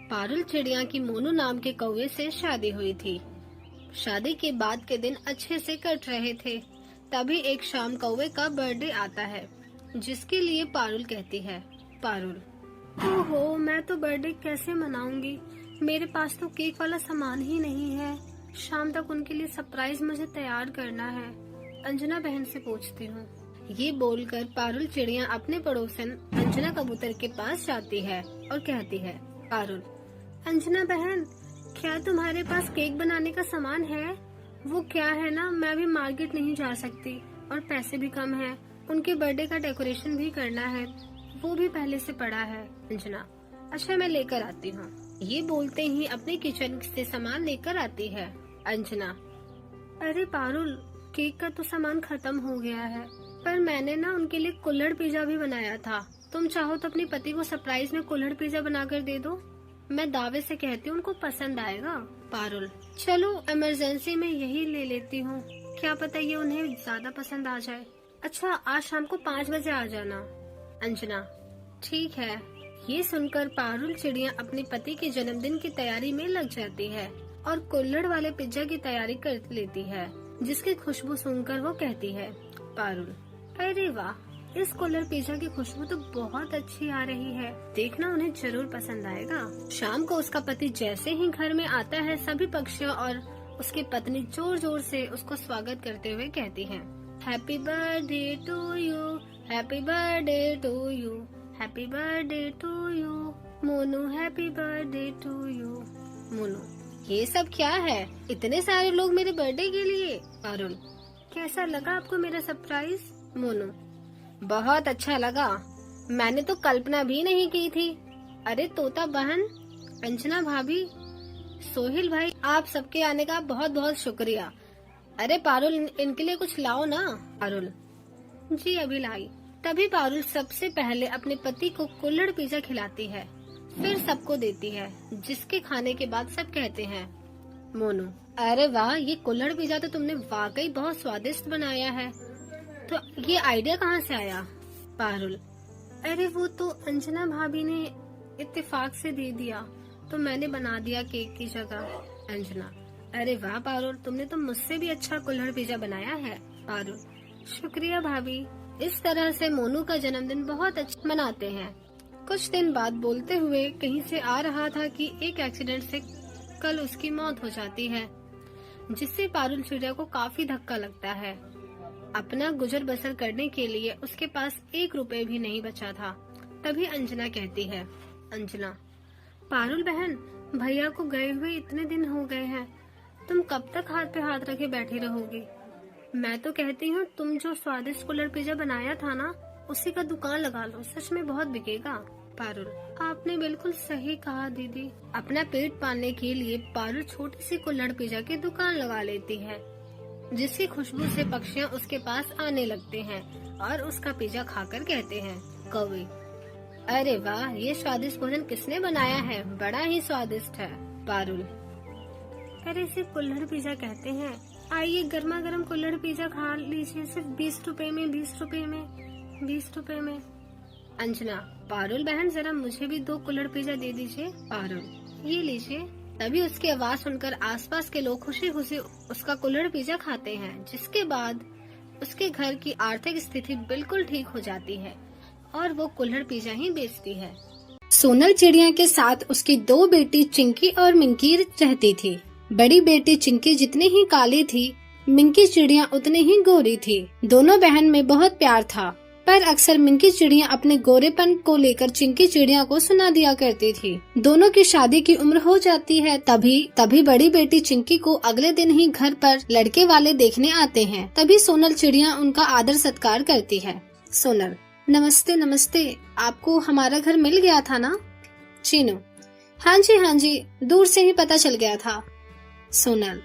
पारुल चिड़िया की मोनू नाम के कौवे से शादी हुई थी। शादी के बाद के दिन अच्छे से कट रहे थे। तभी एक शाम कौवे का बर्थडे आता है, जिसके लिए पारुल कहती है, पारुल, ओहो, मैं तो बर्थडे कैसे मनाऊंगी? मेरे पास तो केक वाला सामान ही नहीं है। शाम तक उनके लिए सरप्राइज मुझे तैयार करना है। अंजना बहन से पूछती हूँ। ये बोलकर पारुल चिड़िया अपने पड़ोसन अंजना कबूतर के पास जाती है और कहती है, पारुल, अंजना बहन, क्या तुम्हारे पास केक बनाने का सामान है? वो क्या है ना, मैं भी मार्केट नहीं जा सकती और पैसे भी कम हैं। उनके बर्थडे का डेकोरेशन भी करना है, वो भी पहले से पड़ा है। अंजना, अच्छा मैं लेकर आती हूँ। ये बोलते ही अपने किचन से सामान लेकर आती है। अंजना, अरे पारुल, केक का तो सामान खत्म हो गया है, पर मैंने ना उनके लिए कुल्हड़ पिज्जा भी बनाया था। तुम चाहो तो अपने पति को सरप्राइज में कुल्हड़ पिज्जा बनाकर दे दो। मैं दावे से कहती हूँ उनको पसंद आएगा। पारुल, चलो इमरजेंसी में यही ले लेती हूँ, क्या पता ये उन्हें ज्यादा पसंद आ जाए। अच्छा, आज शाम को 5 बजे आ जाना। अंजना, ठीक है। ये सुनकर पारुल चिड़िया अपने पति के जन्मदिन की तैयारी में लग जाती है और कुल्हड़ वाले पिज्जा की तैयारी कर लेती है, जिसकी खुशबू सुनकर वो कहती है, पारुल, अरे वाह, इस कुल्हड़ पिज्जा की खुशबू तो बहुत अच्छी आ रही है। देखना उन्हें जरूर पसंद आएगा। शाम को उसका पति जैसे ही घर में आता है, सभी पक्षियों और उसकी पत्नी जोर जोर से उसको स्वागत करते हुए कहती हैं, happy birthday to you, happy birthday to you, happy birthday to you, Monu, happy birthday to you. Monu, ये सब क्या है? इतने सारे लोग मेरे बर्थडे के लिए। पारुल, कैसा लगा आपको मेरा सरप्राइज? मोनू, बहुत अच्छा लगा, मैंने तो कल्पना भी नहीं की थी। अरे तोता बहन, अंजना भाभी, सोहिल भाई, आप सबके आने का बहुत बहुत शुक्रिया। अरे पारुल, इनके लिए कुछ लाओ ना। पारुल, जी अभी लाई। तभी पारुल सबसे पहले अपने पति को कुल्हड़ पिज्जा खिलाती है, फिर सबको देती है, जिसके खाने के बाद सब कहते हैं, मोनू, अरे वाह, ये कुल्हड़ पिज्जा तो तुमने वाकई बहुत स्वादिष्ट बनाया है। तो ये आइडिया कहाँ से आया? पारुल, अरे वो तो अंजना भाभी ने इत्तेफाक से दे दिया, तो मैंने बना दिया केक की जगह। अंजना, अरे वाह पारुल, तुमने तो मुझसे भी अच्छा कुल्हड़ पिज्जा बनाया है। पारुल, शुक्रिया भाभी। इस तरह से मोनू का जन्मदिन बहुत अच्छा मनाते हैं। कुछ दिन बाद बोलते हुए कहीं से आ रहा था कि एक एक्सीडेंट से कल उसकी मौत हो जाती है, जिससे पारुल चिड़िया को काफी धक्का लगता है। अपना गुजर बसर करने के लिए उसके पास 1 रुपए भी नहीं बचा था। तभी अंजना कहती है, अंजना, पारुल बहन, भैया को गए हुए इतने दिन हो गए हैं, तुम कब तक हाथ पे हाथ रखे बैठी रहोगी? मैं तो कहती हूँ तुम जो स्वादिष्ट कुल्हड़ पिज्जा बनाया था ना, उसी का दुकान लगा लो, सच में बहुत बिकेगा। पारुल, आपने बिल्कुल सही कहा दीदी। अपना पेट पालने के लिए पारुल छोटी सी कुल्हड़ पिज्जा की दुकान लगा लेती है, जिसकी खुशबू से पक्षियाँ उसके पास आने लगते हैं और उसका पिज्जा खाकर कहते हैं, कौवे, अरे वाह, ये स्वादिष्ट भोजन किसने बनाया है? बड़ा ही स्वादिष्ट है। पारुल, अरे इसे कुल्हड़ पिज्जा कहते हैं। आइए गर्मा गर्म कुल्हड़ पिज्जा खा लीजिए, सिर्फ 20 रुपए में, 20 रुपए में, 20 रुपए में। अंजना, पारुल बहन, जरा मुझे भी 2 कुल्हड़ पिज्जा दे दीजिए। पारुल, ये लीजिए। तभी उसकी आवाज सुनकर आसपास के लोग खुशी खुशी उसका कुल्हड़ पिज्जा खाते हैं, जिसके बाद उसके घर की आर्थिक स्थिति बिल्कुल ठीक हो जाती है और वो कुल्हड़ पिज्जा ही बेचती है। सोनल चिड़िया के साथ उसकी 2 बेटी चिंकी और मिंकी रहती थी। बड़ी बेटी चिंकी जितनी ही काली थी, मिंकी चिड़िया उतनी ही गोरी थी। दोनों बहन में बहुत प्यार था, पर अक्सर मिंकी चिड़िया अपने गोरेपन को लेकर चिंकी चिड़िया को सुना दिया करती थी। दोनों की शादी की उम्र हो जाती है। तभी बड़ी बेटी चिंकी को अगले दिन ही घर पर लड़के वाले देखने आते हैं। तभी सोनल चिड़िया उनका आदर सत्कार करती है। सोनल, नमस्ते नमस्ते, आपको हमारा घर मिल गया था ना? चीनू, हाँ जी, दूर से ही पता चल गया था। सोनल,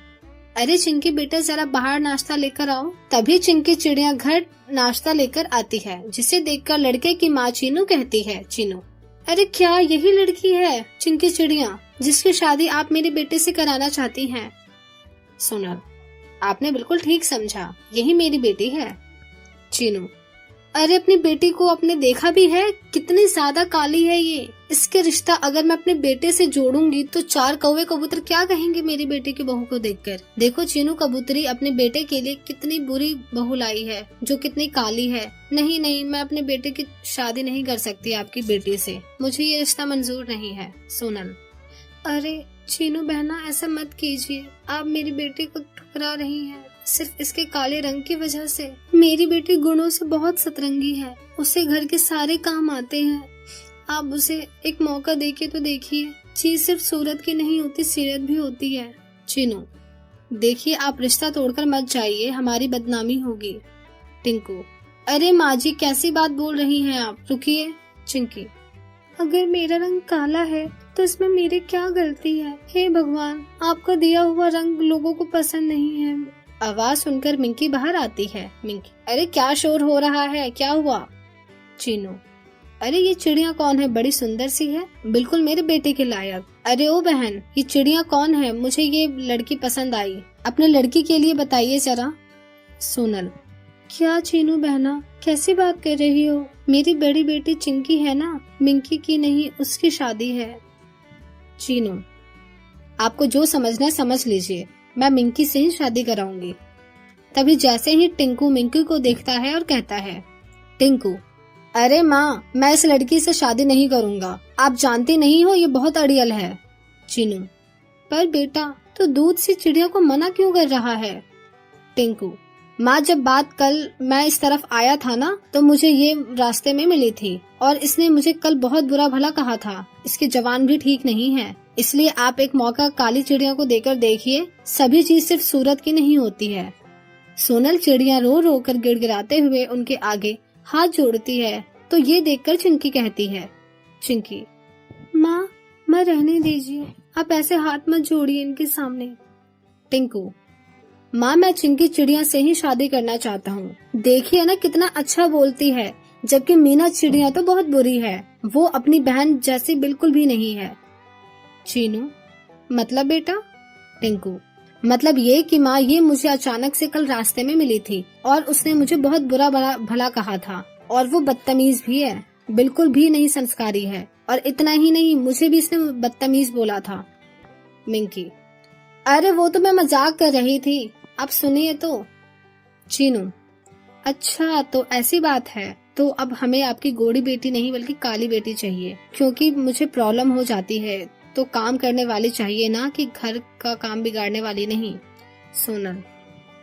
अरे चिंकी बेटा, जरा बाहर नाश्ता लेकर आओ। तभी चिंकी चिड़िया घर नाश्ता लेकर आती है, जिसे देखकर लड़के की माँ चीनू कहती है, चीनू, अरे क्या यही लड़की है चिंकी चिड़िया जिसकी शादी आप मेरे बेटे से कराना चाहती हैं? सोनल, आपने बिल्कुल ठीक समझा, यही मेरी बेटी है। चीनू, अरे अपनी बेटी को आपने देखा भी है, कितनी ज्यादा काली है ये। इसके रिश्ता अगर मैं अपने बेटे से जोड़ूंगी तो 4 कौवे कबूतर क्या कहेंगे मेरी बेटी की बहू को देखकर। देखो चीनू कबूतरी अपने बेटे के लिए कितनी बुरी बहू लाई है, जो कितनी काली है। नहीं नहीं, मैं अपने बेटे की शादी नहीं कर सकती आपकी बेटी से, मुझे ये रिश्ता मंजूर नहीं है। सोनल, अरे चीनू बहना ऐसा मत कीजिए, आप मेरी बेटी को ठुकरा रही हैं सिर्फ इसके काले रंग की वजह से। मेरी बेटी गुणों से बहुत सतरंगी है, उसे घर के सारे काम आते हैं। आप उसे एक मौका देके तो देखिए। चीज सिर्फ सूरत की नहीं होती, सीरत भी होती है। चीनू, देखिए आप रिश्ता तोड़कर मत जाइए, हमारी बदनामी होगी। टिंकू, अरे माँ जी कैसी बात बोल रही हैं आप, रुकिए। चिंकी, अगर मेरा रंग काला है तो इसमें मेरी क्या गलती है? हे भगवान, आपका दिया हुआ रंग लोगों को पसंद नहीं है। आवाज सुनकर मिंकी बाहर आती है। मिंकी, अरे क्या शोर हो रहा है, क्या हुआ? चीनू, अरे ये चिड़िया कौन है, बड़ी सुंदर सी है, बिल्कुल मेरे बेटे के लायक। अरे ओ बहन, ये चिड़िया कौन है? मुझे ये लड़की पसंद आई, अपने लड़की के लिए बताइए जरा। सोनल, क्या चीनू बहना कैसी बात कर रही हो? मेरी बड़ी बेटी चिंकी है ना, मिंकी की नहीं, उसकी शादी है। चीनू, आपको जो समझना है समझ लीजिए, मैं मिंकी से ही शादी कराऊंगी। तभी जैसे ही टिंकू मिंकी को देखता है और कहता है। टिंकू, अरे माँ, मैं इस लड़की से शादी नहीं करूंगा, आप जानती नहीं हो ये बहुत अड़ियल है। चीनू, पर बेटा तो दूध सी चिड़िया को मना क्यों कर रहा है? टिंकू, माँ जब बात कल मैं इस तरफ आया था ना, तो मुझे ये रास्ते में मिली थी और इसने मुझे कल बहुत बुरा भला कहा था, इसकी जबान भी ठीक नहीं है, इसलिए आप एक मौका काली चिड़िया को देकर देखिए, सभी चीज सिर्फ सूरत की नहीं होती है। सोनल चिड़िया रो रो कर गिड़गिड़ाते हुए उनके आगे हाथ जोड़ती है, तो ये देखकर चिंकी कहती है। चिंकी, माँ रहने दीजिए, आप ऐसे हाथ मत जोड़िए इनके सामने। टिंकू, माँ मैं चिंकी चिड़िया से ही शादी करना चाहता हूँ, देखिए ना कितना अच्छा बोलती है, जबकि मीना चिड़िया तो बहुत बुरी है, वो अपनी बहन जैसी बिल्कुल भी नहीं है। चीनू, मतलब बेटा? टिंकू, मतलब ये कि माँ ये मुझे अचानक से कल रास्ते में मिली थी और उसने मुझे बहुत बुरा भला कहा था, और वो बदतमीज भी है, बिल्कुल भी नहीं संस्कारी है, और इतना ही नहीं मुझे भी इसने बदतमीज बोला था। मिंकी, अरे वो तो मैं मजाक कर रही थी, आप सुनिए तो। चीनू, अच्छा तो ऐसी बात है, तो अब हमें आपकी गोरी बेटी नहीं बल्कि काली बेटी चाहिए, क्योंकि मुझे प्रॉब्लम हो जाती है, तो काम करने वाली चाहिए ना कि घर का काम बिगाड़ने वाली नहीं। सोनल,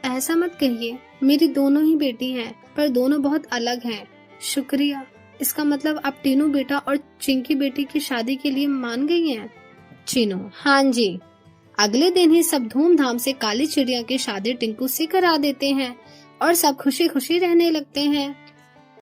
ऐसा मत कहिए, मेरी दोनों ही बेटी हैं, पर दोनों बहुत अलग हैं। शुक्रिया, इसका मतलब आप टीनू बेटा और चिंकी बेटी की शादी के लिए मान गई हैं? चीनू, हाँ जी। अगले दिन ही सब धूमधाम से काली चिड़िया की शादी टिंकू से करा देते हैं और सब खुशी खुशी रहने लगते हैं।